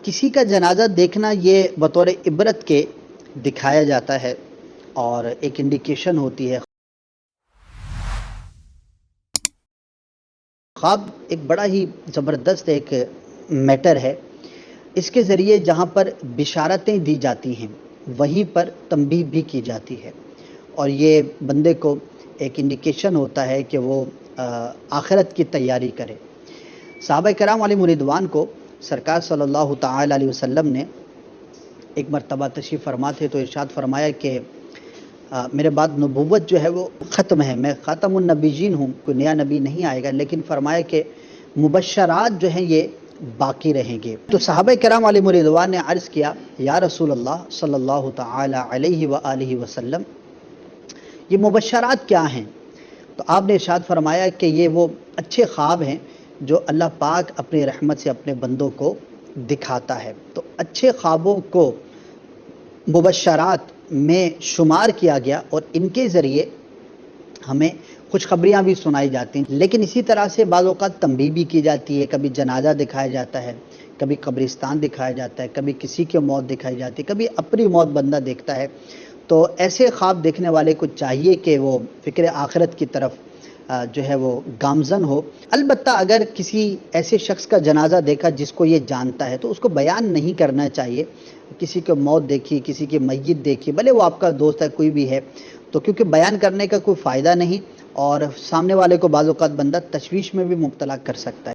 کسی کا جنازہ دیکھنا یہ بطور عبرت کے دکھایا جاتا ہے اور ایک انڈیکیشن ہوتی ہے. خواب ایک بڑا ہی زبردست ایک میٹر ہے. اس کے ذریعے جہاں پر بشارتیں دی جاتی ہیں وہیں پر تنبیہ بھی کی جاتی ہے، اور یہ بندے کو ایک انڈیکیشن ہوتا ہے کہ وہ آخرت کی تیاری کرے. صحابہ کرام علیہم رضوان کو سرکار صلی اللہ تعالی علیہ وسلم نے ایک مرتبہ تشریف فرما تھے تو ارشاد فرمایا کہ میرے بعد نبوت جو ہے وہ ختم ہے، میں خاتم النبیین ہوں، کوئی نیا نبی نہیں آئے گا، لیکن فرمایا کہ مبشرات جو ہیں یہ باقی رہیں گے. تو صحابہ کرام علیہم رضوان نے عرض کیا یا رسول اللہ صلی اللہ تعالی علیہ وآلہ وسلم، یہ مبشرات کیا ہیں؟ تو آپ نے ارشاد فرمایا کہ یہ وہ اچھے خواب ہیں جو اللہ پاک اپنی رحمت سے اپنے بندوں کو دکھاتا ہے. تو اچھے خوابوں کو مبشرات میں شمار کیا گیا اور ان کے ذریعے ہمیں خوشخبریاں بھی سنائی جاتی ہیں. لیکن اسی طرح سے بعض اوقات تنبیہ بھی کی جاتی ہے. کبھی جنازہ دکھایا جاتا ہے، کبھی قبرستان دکھایا جاتا ہے، کبھی کسی کی موت دکھائی جاتی ہے، کبھی اپنی موت بندہ دیکھتا ہے. تو ایسے خواب دیکھنے والے کو چاہیے کہ وہ فکر آخرت کی طرف جو ہے وہ گامزن ہو. البتہ اگر کسی ایسے شخص کا جنازہ دیکھا جس کو یہ جانتا ہے تو اس کو بیان نہیں کرنا چاہیے. کسی کو موت دیکھی، کسی کی میت دیکھی، بھلے وہ آپ کا دوست ہے کوئی بھی ہے، تو کیونکہ بیان کرنے کا کوئی فائدہ نہیں اور سامنے والے کو بعض اوقات بندہ تشویش میں بھی مبتلا کر سکتا ہے.